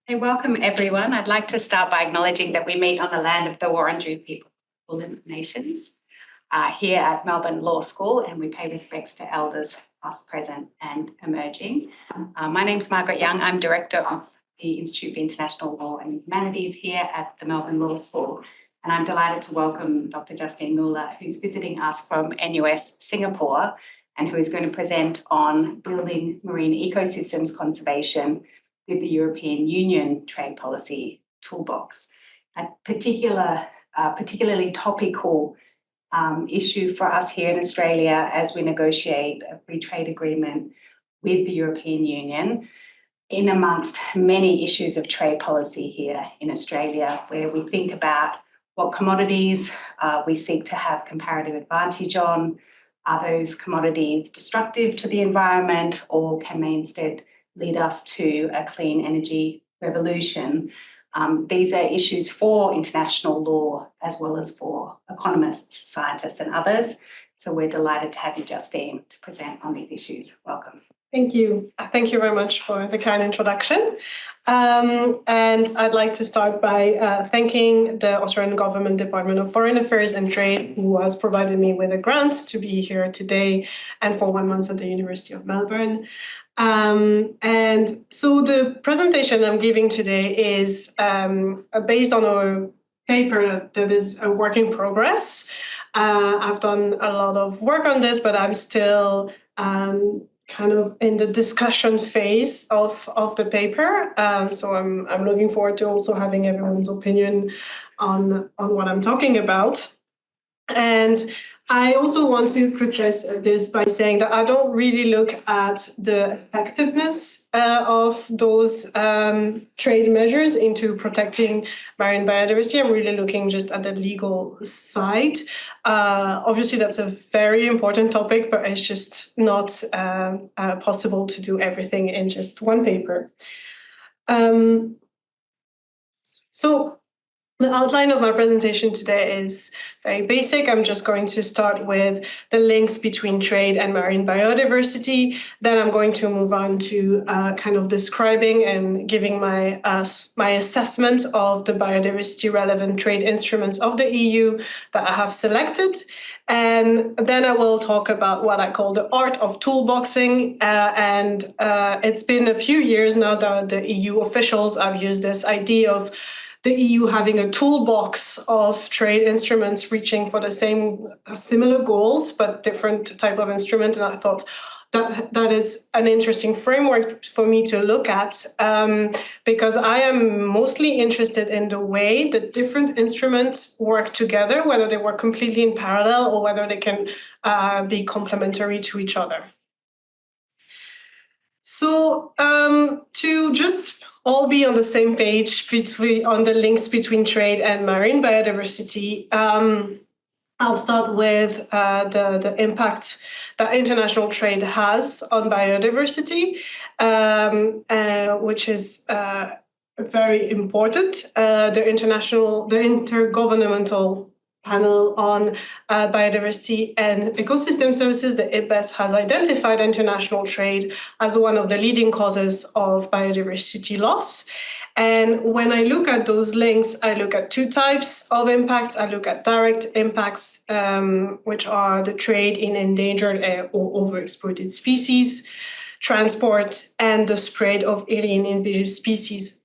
Hey, welcome everyone. I'd like to start by acknowledging that we meet on the land of the Wurundjeri people, Kulin Nations, here at Melbourne Law School, and we pay respects to elders past, present and emerging. My name's Margaret Young. I'm Director of the Institute for International Law and Humanities here at the Melbourne Law School, and I'm delighted to welcome Dr Justine Muller, who's visiting us from NUS Singapore and who is going to present on building marine ecosystems conservation with the European Union trade policy toolbox. A particularly topical issue for us here in Australia as we negotiate a free trade agreement with the European Union, in amongst many issues of trade policy here in Australia, where we think about what commodities we seek to have comparative advantage on. Are those commodities destructive to the environment, or can they instead lead us to a clean energy revolution? These are issues for international law as well as for economists, scientists and others. So we're delighted to have you, Justine, to present on these issues. Welcome. Thank you. Thank you very much for the kind introduction. And I'd like to start by thanking the Australian Government Department of Foreign Affairs and Trade, who has provided me with a grant to be here today and for 1 month at the University of Melbourne. And so the presentation I'm giving today is based on a paper that is a work in progress. I've done a lot of work on this, but I'm still kind of in the discussion phase of the paper. So I'm looking forward to also having everyone's opinion on what I'm talking about. And I also want to preface this by saying that I don't really look at the effectiveness of those trade measures into protecting marine biodiversity. I'm really looking just at the legal side. Obviously, that's a very important topic, but it's just not possible to do everything in just one paper. So the outline of my presentation today is very basic. I'm just going to start with the links between trade and marine biodiversity. Then I'm going to move on to kind of describing and giving my assessment of the biodiversity relevant trade instruments of the EU that I have selected. And then I will talk about what I call the art of toolboxing. And it's been a few years now that the EU officials have used this idea of the EU having a toolbox of trade instruments reaching for the same similar goals, but different type of instrument. And I thought that is an interesting framework for me to look at because I am mostly interested in the way the different instruments work together, whether they work completely in parallel or whether they can be complementary to each other. So to just all be on the same page on the links between trade and marine biodiversity, I'll start with the impact that international trade has on biodiversity, which is very important. The Intergovernmental Panel on Biodiversity and Ecosystem Services, the IPBES, has identified international trade as one of the leading causes of biodiversity loss. And when I look at those links, I look at two types of impacts. I look at direct impacts, which are the trade in endangered or overexploited species, transport, and the spread of alien invasive species.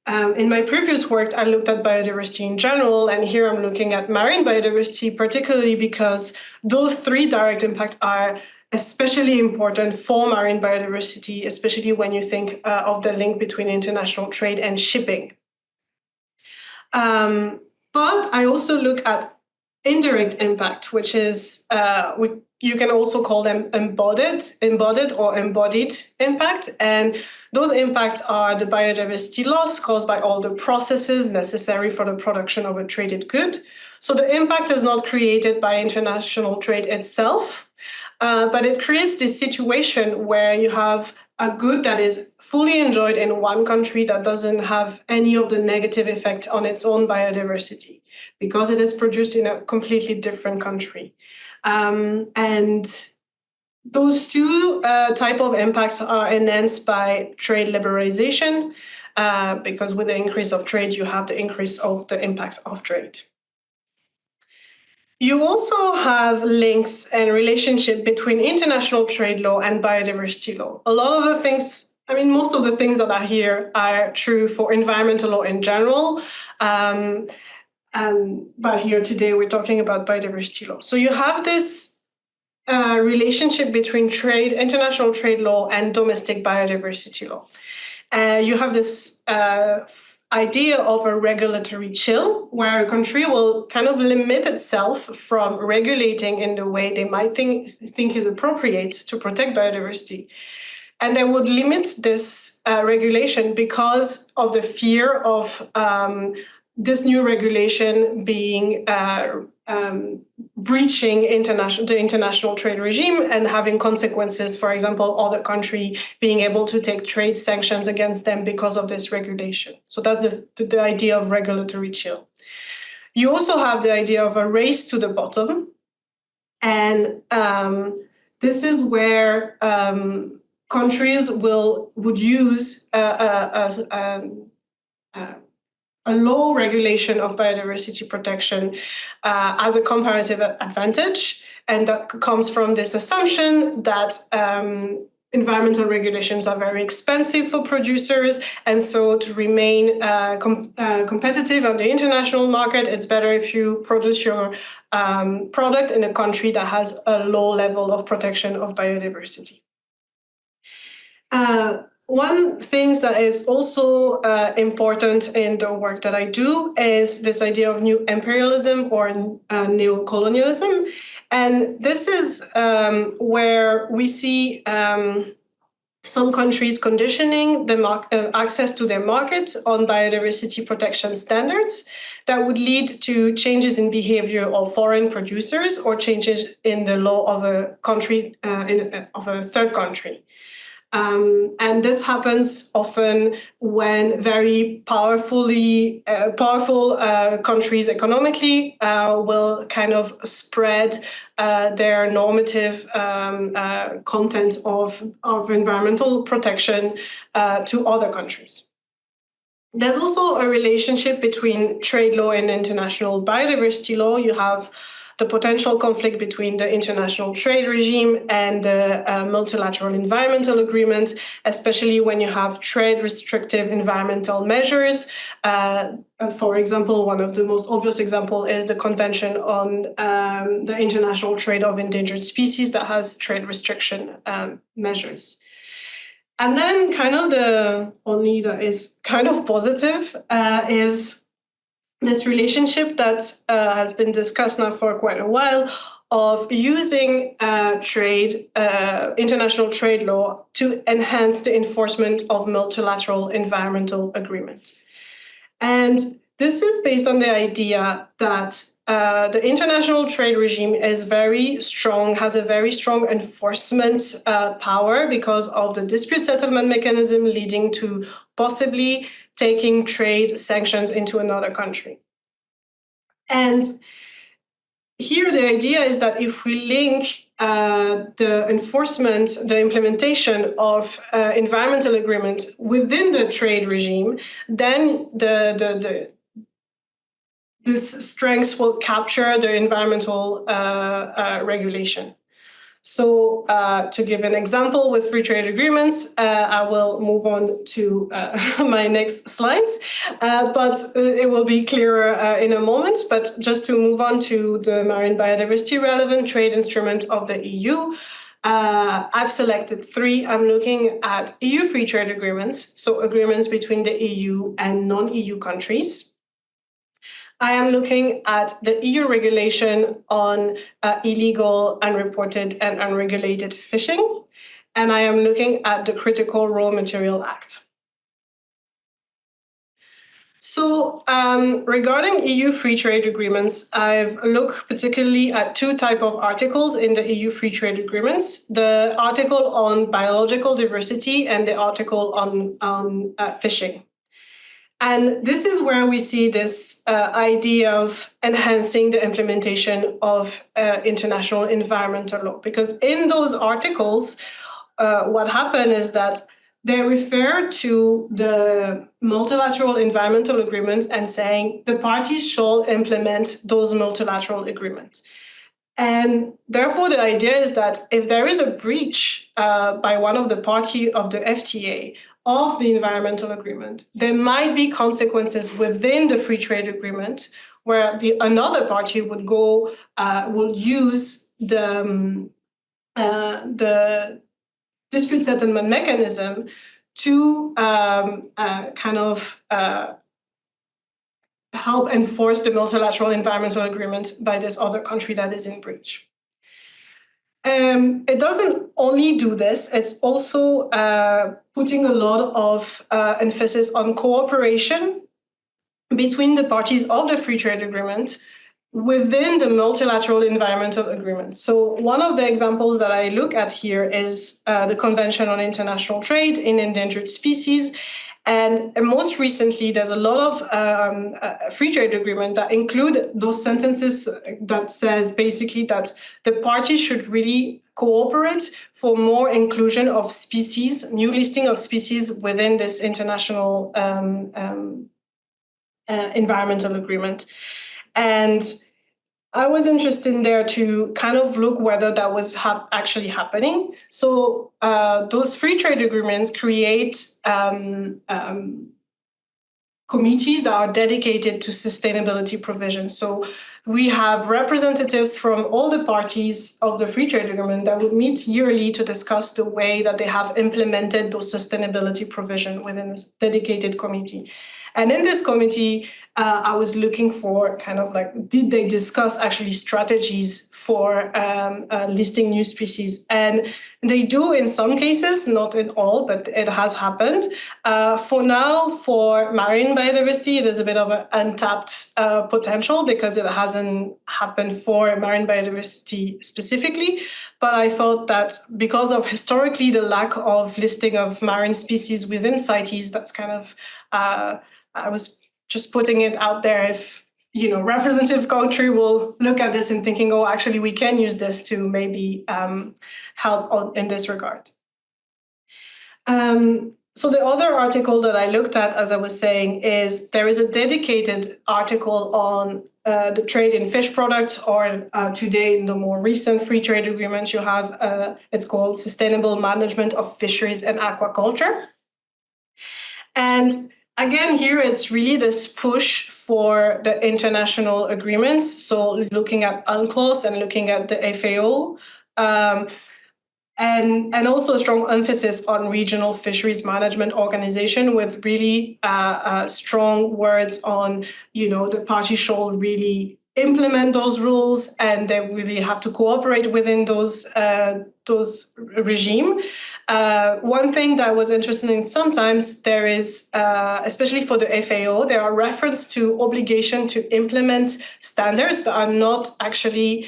In my previous work, I looked at biodiversity in general, and here I'm looking at marine biodiversity, particularly because those three direct impacts are especially important for marine biodiversity, especially when you think of the link between international trade and shipping. But I also look at indirect impact, which is you can also call them embodied or embodied impact. And those impacts are the biodiversity loss caused by all the processes necessary for the production of a traded good. So the impact is not created by international trade itself, but it creates this situation where you have a good that is fully enjoyed in one country that doesn't have any of the negative effect on its own biodiversity because it is produced in a completely different country. And Those two type of impacts are enhanced by trade liberalization, because with the increase of trade, you have the increase of the impact of trade. You also have links and relationship between international trade law and biodiversity law. A lot of the things, most of the things that are here are true for environmental law in general. But here today, we're talking about biodiversity law. So you have this relationship between international trade law and domestic biodiversity law. You have this idea of a regulatory chill, where a country will kind of limit itself from regulating in the way they might think is appropriate to protect biodiversity. And they would limit this regulation because of the fear of this new regulation being breaching the international trade regime and having consequences, for example, other country being able to take trade sanctions against them because of this regulation. So that's the idea of regulatory chill. You also have the idea of a race to the bottom. And this is where countries would use a low regulation of biodiversity protection as a comparative advantage. And that comes from this assumption that environmental regulations are very expensive for producers. And so to remain competitive on the international market, it's better if you produce your product in a country that has a low level of protection of biodiversity. One thing that is also important in the work that I do is this idea of new imperialism or neocolonialism. And this is where we see some countries conditioning the access to their markets on biodiversity protection standards that would lead to changes in behavior of foreign producers or changes in the law of a country, of a third country. And this happens often when very powerful countries economically will kind of spread their normative content of environmental protection to other countries. There's also a relationship between trade law and international biodiversity law. You have the potential conflict between the international trade regime and the multilateral environmental agreement, especially when you have trade restrictive environmental measures. For example, one of the most obvious examples is the Convention on the International Trade of Endangered Species that has trade restriction measures. And then kind of the only that is kind of positive is this relationship that has been discussed now for quite a while of using international trade law to enhance the enforcement of multilateral environmental agreements. And this is based on the idea that the international trade regime is very strong, has a very strong enforcement power because of the dispute settlement mechanism leading to possibly taking trade sanctions into another country. And here the idea is that if we link the enforcement, the implementation of environmental agreement within the trade regime, then this strengths will capture the environmental regulation. So to give an example with free trade agreements, I will move on to my next slides, but it will be clearer in a moment. But just to move on to the marine biodiversity relevant trade instrument of the EU, I've selected 3. I'm looking at EU free trade agreements, so agreements between the EU and non-EU countries. I am looking at the EU regulation on illegal, unreported, and unregulated fishing, and I am looking at the Critical Raw Material Act. So regarding EU free trade agreements, I've looked particularly at 2 types of articles in the EU free trade agreements, the article on biological diversity and the article on fishing. And this is where we see this idea of enhancing the implementation of international environmental law. Because in those articles, what happened is that they refer to the multilateral environmental agreements and saying the parties shall implement those multilateral agreements. And therefore, the idea is that if there is a breach by one of the party of the FTA of the environmental agreement, there might be consequences within the free trade agreement where another party would use the dispute settlement mechanism to help enforce the multilateral environmental agreement by this other country that is in breach. It doesn't only do this, it's also putting a lot of emphasis on cooperation between the parties of the free trade agreement within the multilateral environmental agreement. So one of the examples that I look at here is the Convention on International Trade in Endangered Species. And most recently, there's a lot of free trade agreement that include those sentences that says basically that the parties should really cooperate for more inclusion of species, new listing of species within this international environmental agreement. And I was interested in there to kind of look whether that was actually happening. So those free trade agreements create committees that are dedicated to sustainability provision. So we have representatives from all the parties of the free trade agreement that would meet yearly to discuss the way that they have implemented those sustainability provision within this dedicated committee. And in this committee, I was looking for kind of like, did they discuss actually strategies for listing new species? And they do in some cases, not in all, but it has happened. For now, for marine biodiversity, it is a bit of an untapped potential because it hasn't happened for marine biodiversity specifically. But I thought that because of historically the lack of listing of marine species within CITES, that's kind of I was just putting it out there if, representative country will look at this and thinking, oh, actually, we can use this to maybe help in this regard. So the other article that I looked at, as I was saying, is there is a dedicated article on the trade in fish products, or today in the more recent free trade agreements you have, it's called Sustainable Management of Fisheries and Aquaculture. And again, here it's really this push for the international agreements. So looking at UNCLOS and looking at the FAO, and also a strong emphasis on regional fisheries management organization with really strong words on, the party shall really implement those rules and they really have to cooperate within those regime. One thing that was interesting, sometimes there is, especially for the FAO, there are reference to obligation to implement standards that are not actually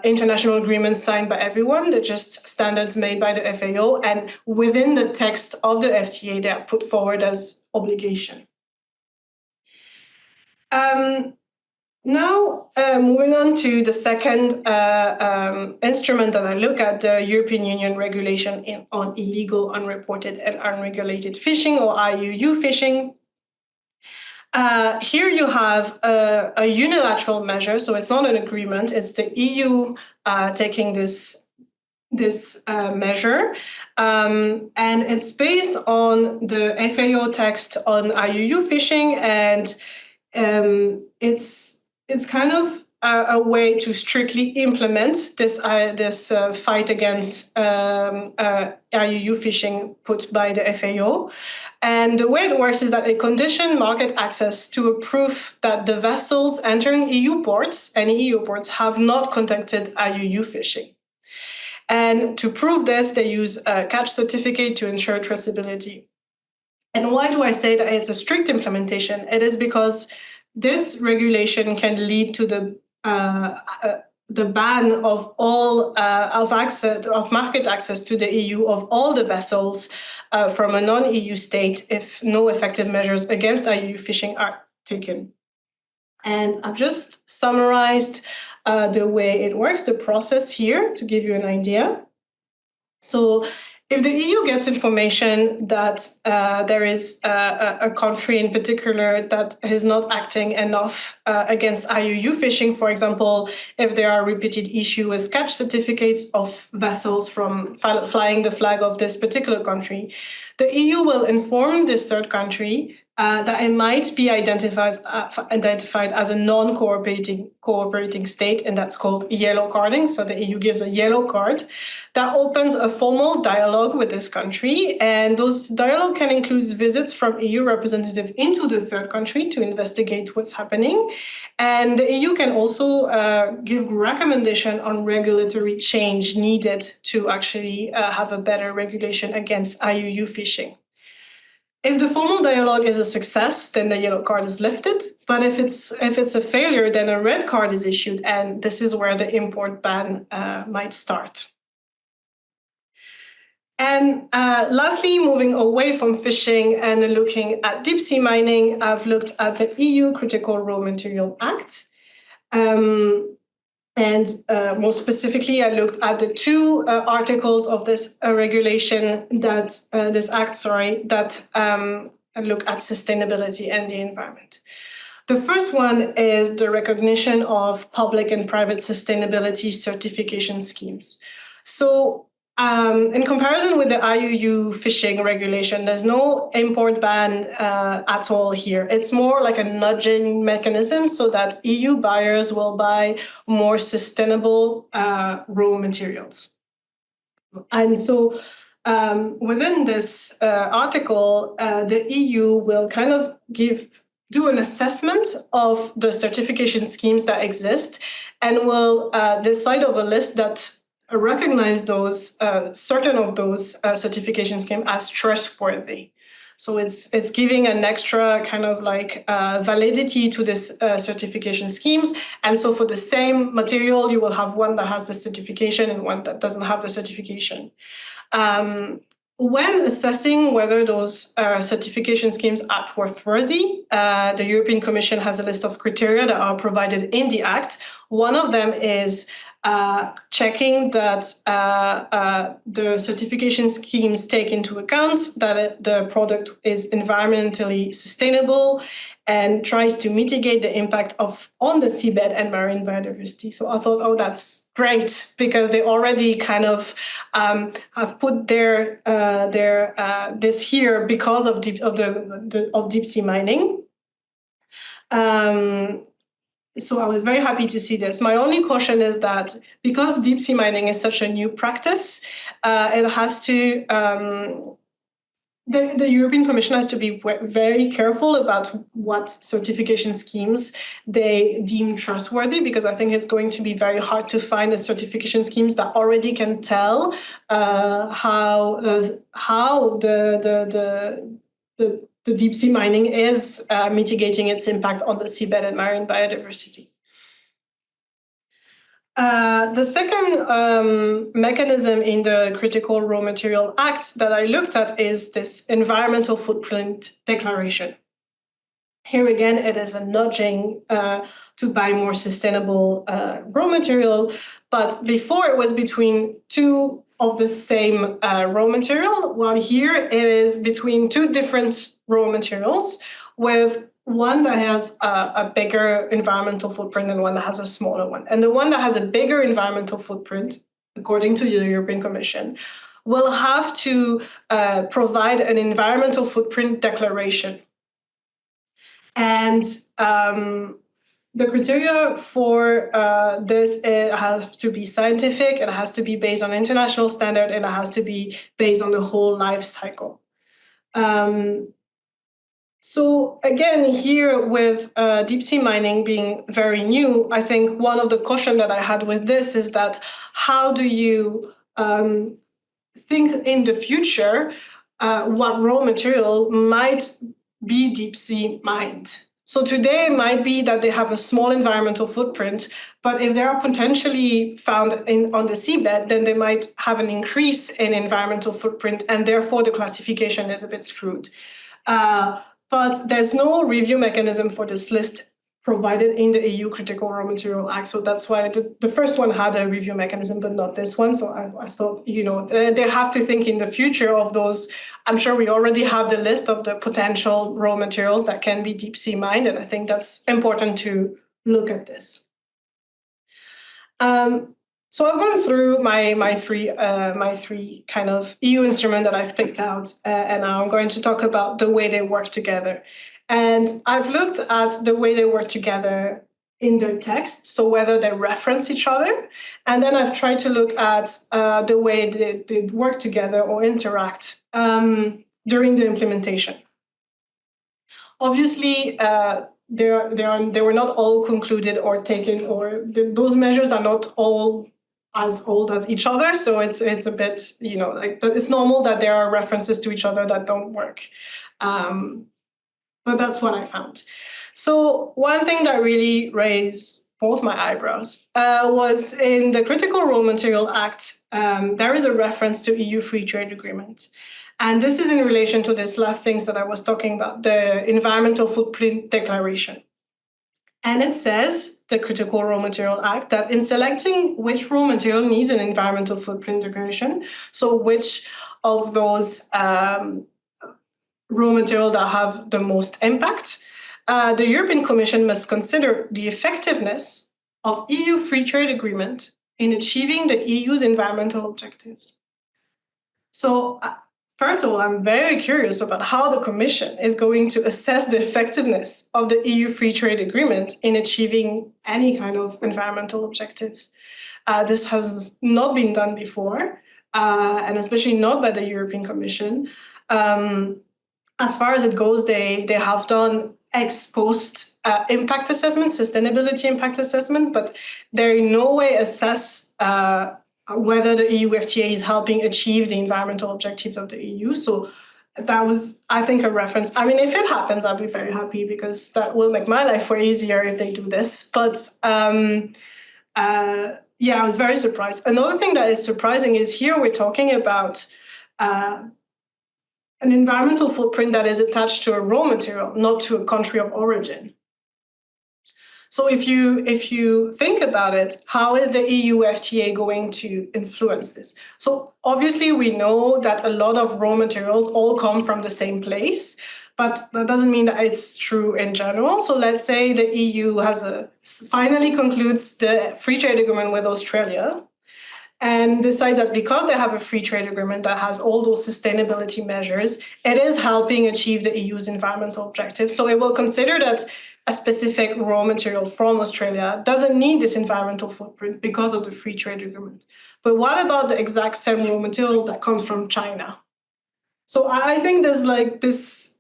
international agreements signed by everyone. They're just standards made by the FAO, and within the text of the FTA, they are put forward as obligation. Now, moving on to the second instrument that I look at, the European Union regulation on illegal, unreported, and unregulated fishing, or IUU fishing. Here you have a unilateral measure, so it's not an agreement. It's the EU taking this measure, and it's based on the FAO text on IUU fishing, and it's kind of a way to strictly implement this fight against IUU fishing put by the FAO. And the way it works is that it conditions market access to a proof that the vessels entering EU ports, any EU ports, have not conducted IUU fishing. And to prove this, they use a catch certificate to ensure traceability. And why do I say that it's a strict implementation? It is because this regulation can lead to the the ban of all of market access to the EU of all the vessels from a non-EU state if no effective measures against IUU fishing are taken. And I've just summarized the way it works, the process here, to give you an idea. So if the EU gets information that there is a country in particular that is not acting enough against IUU fishing, for example, if there are repeated issues with catch certificates of vessels from flying the flag of this particular country, the EU will inform this third country that it might be identified as a non-cooperating state, and that's called yellow carding. So the EU gives a yellow card that opens a formal dialogue with this country, and those dialogue can include visits from EU representatives into the third country to investigate what's happening. And the EU can also give recommendation on regulatory change needed to actually have a better regulation against IUU fishing. If the formal dialogue is a success, then the yellow card is lifted. But if it's a failure, then a red card is issued, and this is where the import ban might start. And lastly, moving away from fishing and looking at deep sea mining, I've looked at the EU Critical Raw Material Act. And more specifically, I looked at the two articles of this regulation that look at sustainability and the environment. The first one is the recognition of public and private sustainability certification schemes. So in comparison with the IUU fishing regulation, there's no import ban at all here. It's more like a nudging mechanism so that EU buyers will buy more sustainable raw materials. And so within this article, the EU will kind of do an assessment of the certification schemes that exist and will decide of a list that recognize those certain of those certification schemes as trustworthy. So it's giving an extra kind of like validity to this certification schemes. And so for the same material, you will have one that has the certification and one that doesn't have the certification. When assessing whether those certification schemes are trustworthy, the European Commission has a list of criteria that are provided in the Act. One of them is checking that the certification schemes take into account that the product is environmentally sustainable and tries to mitigate the impact on the seabed and marine biodiversity. So I thought, oh, that's great, because they already kind of have put their this here because of deep sea mining. So I was very happy to see this. My only caution is that because deep sea mining is such a new practice, it has to the European Commission has to be very careful about what certification schemes they deem trustworthy, because I think it's going to be very hard to find a certification schemes that already can tell how the deep sea mining is mitigating its impact on the seabed and marine biodiversity. The second mechanism in the Critical Raw Material Act that I looked at is this environmental footprint declaration. Here again, it is a nudging to buy more sustainable raw material, but before it was between two of the same raw material, while here it is between two different raw materials, with one that has a bigger environmental footprint and one that has a smaller one. And the one that has a bigger environmental footprint, according to the European Commission, will have to provide an environmental footprint declaration. And the criteria for this, it has to be scientific, it has to be based on international standard, and it has to be based on the whole life cycle. So again, here with deep sea mining being very new, I think one of the caution that I had with this is that how do you think in the future what raw material might be deep sea mined? So today it might be that they have a small environmental footprint, but if they are potentially found on the seabed, then they might have an increase in environmental footprint, and therefore the classification is a bit screwed. But there's no review mechanism for this list provided in the EU Critical Raw Material Act. So that's why the first one had a review mechanism, but not this one. So I thought, they have to think in the future of those. I'm sure we already have the list of the potential raw materials that can be deep sea mined. And I think that's important to look at this. So I've gone through my three kind of EU instruments that I've picked out, and now I'm going to talk about the way they work together. And I've looked at the way they work together in their text, so whether they reference each other, and then I've tried to look at the way they work together or interact during the implementation. Obviously, they were not all concluded or taken, or those measures are not all as old as each other. So it's a bit, it's normal that there are references to each other that don't work. But that's what I found. So one thing that really raised both my eyebrows was in the Critical Raw Material Act, there is a reference to EU Free Trade Agreement. And this is in relation to these last things that I was talking about, the Environmental Footprint Declaration. And it says, the Critical Raw Material Act, that in selecting which raw material needs an environmental footprint declaration, so which of those raw material that have the most impact, the European Commission must consider the effectiveness of EU free trade agreement in achieving the EU's environmental objectives. So, first of all, I'm very curious about how the Commission is going to assess the effectiveness of the EU free trade agreement in achieving any kind of environmental objectives. This has not been done before, and especially not by the European Commission. As far as it goes, they have done ex post impact assessment, sustainability impact assessment, but they in no way assess whether the EU FTA is helping achieve the environmental objectives of the EU. So that was, I think, a reference. I mean, if it happens, I'll be very happy because that will make my life way easier if they do this. But I was very surprised. Another thing that is surprising is here we're talking about an environmental footprint that is attached to a raw material, not to a country of origin. So if you think about it, how is the EU FTA going to influence this? So obviously we know that a lot of raw materials all come from the same place, but that doesn't mean that it's true in general. So let's say the EU finally concludes the free trade agreement with Australia, and decides that because they have a free trade agreement that has all those sustainability measures, it is helping achieve the EU's environmental objectives. So it will consider that a specific raw material from Australia doesn't need this environmental footprint because of the free trade agreement. But what about the exact same raw material that comes from China? So I think there's like this,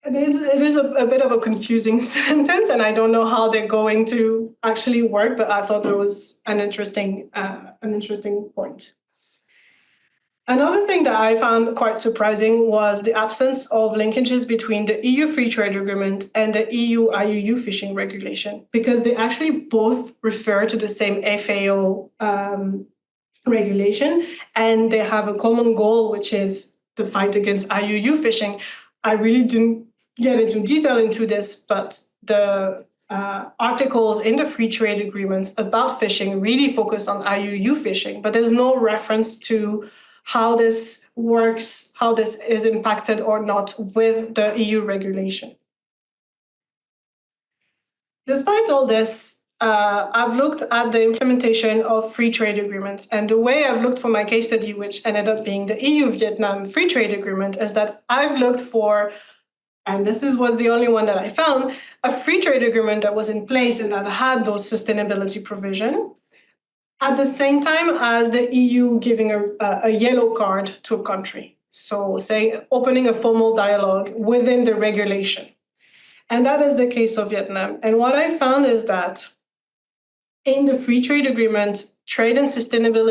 it is a bit of a confusing sentence, and I don't know how they're going to actually work, but I thought there was an interesting point. Another thing that I found quite surprising was the absence of linkages between the EU Free Trade Agreement and the EU IUU Fishing Regulation, because they actually both refer to the same FAO regulation, and they have a common goal, which is the fight against IUU fishing. I really didn't get into detail into this, but the articles in the free trade agreements about fishing really focus on IUU fishing, but there's no reference to how this works, how this is impacted or not with the EU regulation. Despite all this, I've looked at the implementation of free trade agreements, and the way I've looked for my case study, which ended up being the EU-Vietnam Free Trade Agreement, is that I've looked for, and this was the only one that I found, a free trade agreement that was in place and that had those sustainability provision, at the same time as the EU giving a yellow card to a country. So say opening a formal dialogue within the regulation. And that is the case of Vietnam. And what I found is that in the free trade agreement, Trade and Sustainable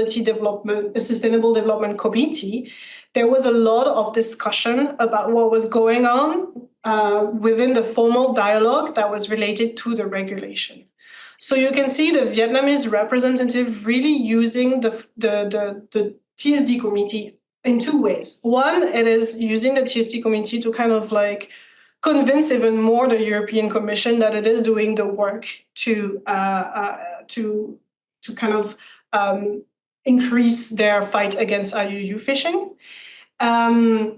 Development Committee, there was a lot of discussion about what was going on within the formal dialogue that was related to the regulation. So you can see the Vietnamese representative really using the TSD committee in two ways. One, it is using the TSD committee to kind of like convince even more the European Commission that it is doing the work to kind of increase their fight against IUU fishing. So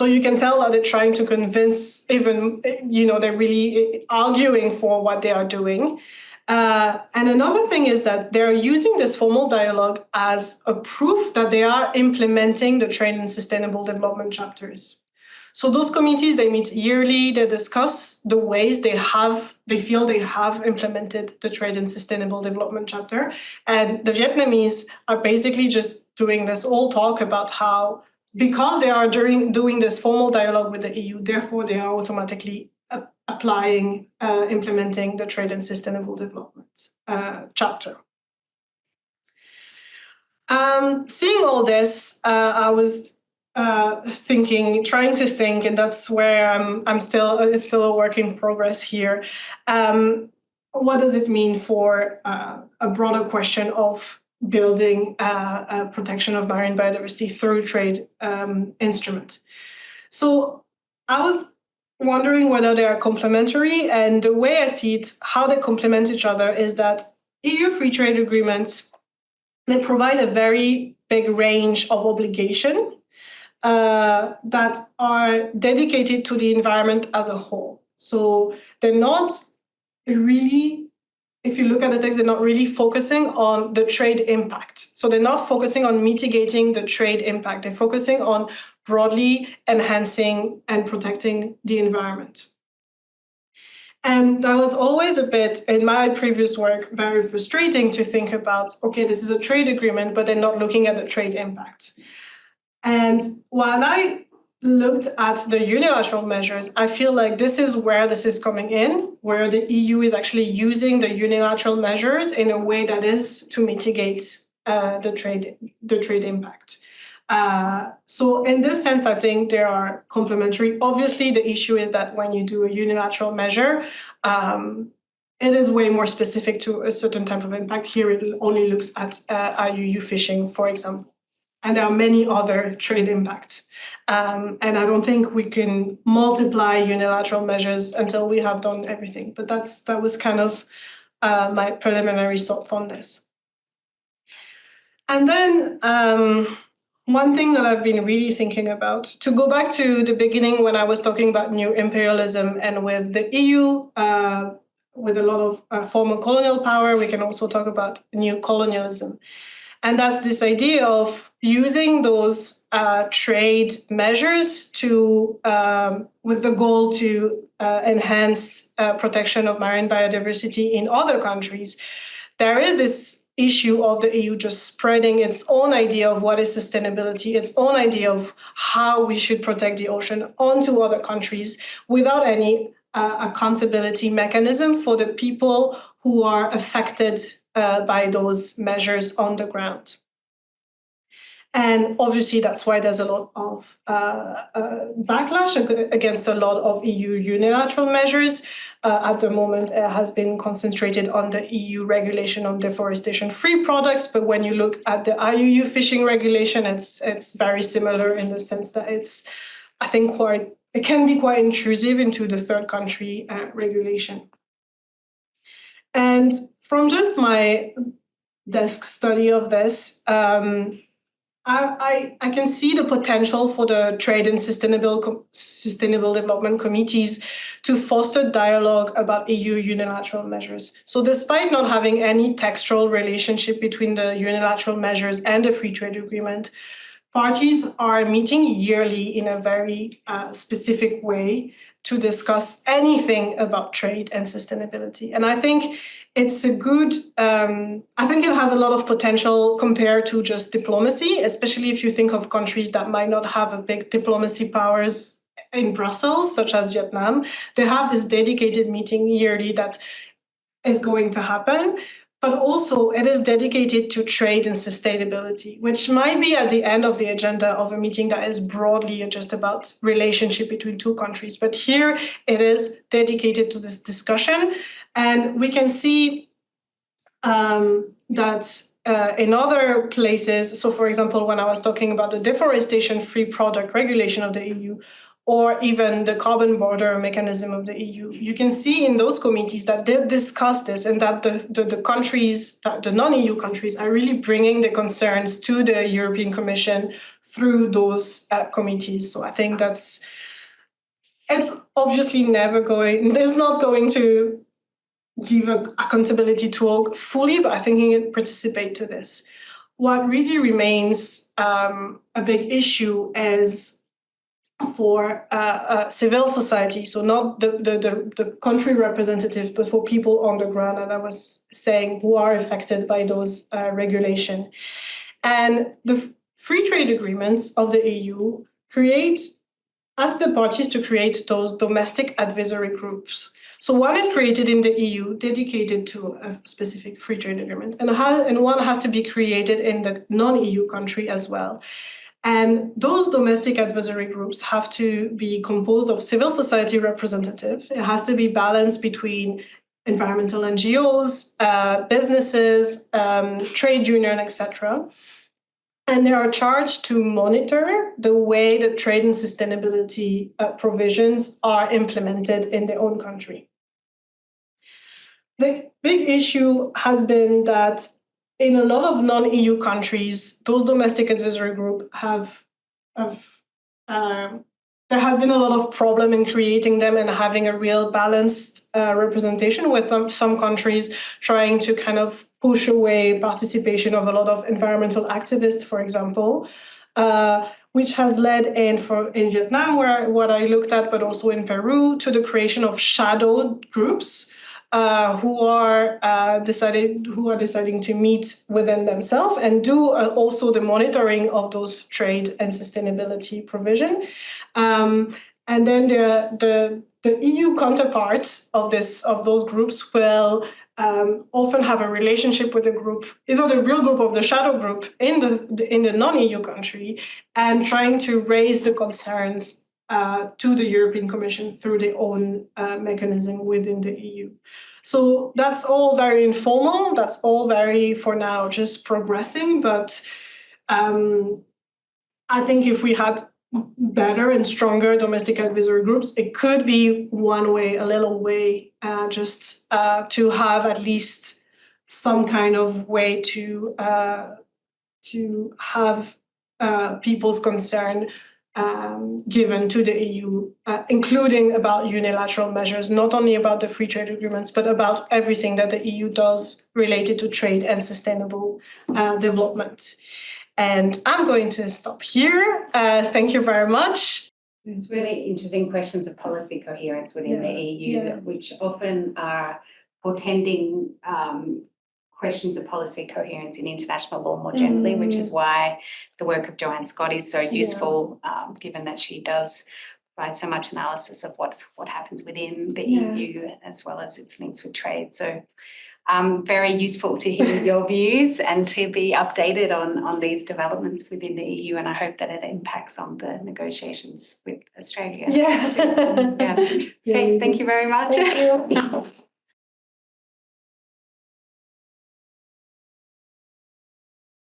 you can tell that they're trying to convince even, they're really arguing for what they are doing. And another thing is that they're using this formal dialogue as a proof that they are implementing the trade and sustainable development chapters. So those committees, they meet yearly, they discuss the ways they feel they have implemented the trade and sustainable development chapter. And the Vietnamese are basically just doing this whole talk about how, because they are doing this formal dialogue with the EU, therefore they are automatically implementing the trade and sustainable development chapter. Seeing all this, I was trying to think, and that's where it's still a work in progress here. What does it mean for a broader question of building protection of marine biodiversity through trade instrument? So I was wondering whether they are complementary, and the way I see it, how they complement each other, is that EU free trade agreements, they provide a very big range of obligation that are dedicated to the environment as a whole. So they're not really, if you look at the text, they're not really focusing on the trade impact. So they're not focusing on mitigating the trade impact. They're focusing on broadly enhancing and protecting the environment. And that was always a bit, in my previous work, very frustrating to think about, okay, this is a trade agreement, but they're not looking at the trade impact. And while I looked at the unilateral measures, I feel like this is where this is coming in, where the EU is actually using the unilateral measures in a way that is to mitigate the trade impact. So in this sense, I think they are complementary. Obviously, the issue is that when you do a unilateral measure, it is way more specific to a certain type of impact. Here, it only looks at IUU fishing, for example. And there are many other trade impacts. And I don't think we can multiply unilateral measures until we have done everything. But that was kind of my preliminary thought on this. And then one thing that I've been really thinking about, to go back to the beginning when I was talking about new imperialism, and with the EU, with a lot of former colonial power, we can also talk about new colonialism. And that's this idea of using those trade measures to, with the goal to enhance protection of marine biodiversity in other countries. There is this issue of the EU just spreading its own idea of what is sustainability, its own idea of how we should protect the ocean onto other countries without any accountability mechanism for the people who are affected by those measures on the ground. And obviously, that's why there's a lot of backlash against a lot of EU unilateral measures. At the moment, it has been concentrated on the EU regulation on deforestation-free products. But when you look at the IUU fishing regulation, it's very similar in the sense that it's, I think, it can be quite intrusive into the third country regulation. And from just my desk study of this, I can see the potential for the trade and sustainable development committees to foster dialogue about EU unilateral measures. So despite not having any textual relationship between the unilateral measures and the free trade agreement, parties are meeting yearly in a very specific way to discuss anything about trade and sustainability. And I think it's a good, I think it has a lot of potential compared to just diplomacy, especially if you think of countries that might not have a big diplomacy powers in Brussels, such as Vietnam. They have this dedicated meeting yearly that is going to happen. but also it is dedicated to trade and sustainability, which might be at the end of the agenda of a meeting that is broadly just about relationship between two countries. But here it is dedicated to this discussion. And we can see that in other places, so for example, when I was talking about the deforestation-free product regulation of the EU, or even the carbon border mechanism of the EU, you can see in those committees that they discuss this, and that the countries, the non-EU countries, are really bringing the concerns to the European Commission through those committees. So I think it's obviously there's not going to give an accountability tool fully, but I think it can participate to this. What really remains a big issue is for civil society, so not the country representatives, but for people on the ground, and I was saying, who are affected by those regulation. And the free trade agreements of the EU ask the parties to create those domestic advisory groups. So one is created in the EU dedicated to a specific free trade agreement, and one has to be created in the non-EU country as well. And those domestic advisory groups have to be composed of civil society representatives. It has to be balanced between environmental NGOs, businesses, trade union, etc. And they are charged to monitor the way that trade and sustainability provisions are implemented in their own country. The big issue has been that in a lot of non-EU countries, those domestic advisory groups there has been a lot of problem in creating them and having a real balanced representation, with some countries trying to kind of push away participation of a lot of environmental activists, for example, which has led in Vietnam, what I looked at, but also in Peru, to the creation of shadow groups who are deciding to meet within themselves and do also the monitoring of those trade and sustainability provision. And then the EU counterparts of those groups will often have a relationship with the group, either the real group of the shadow group in the non-EU country, and trying to raise the concerns to the European Commission through their own mechanism within the EU. So that's all very informal. That's all very, for now, just progressing. But I think if we had better and stronger domestic advisory groups, it could be one way, a little way, just to have at least some kind of way to have people's concern given to the EU, including about unilateral measures, not only about the free trade agreements, but about everything that the EU does related to trade and sustainable development. And I'm going to stop here. Thank you very much. It's really interesting questions of policy coherence within the EU, which often are portending questions of policy coherence in international law more generally, which is why the work of Joanne Scott is so useful, given that she does provide so much analysis of what happens within the EU as well as its links with trade. So very useful to hear your views and to be updated on these developments within the EU, and I hope that it impacts on the negotiations with Australia. Yeah. Okay, thank you very much. Thank you.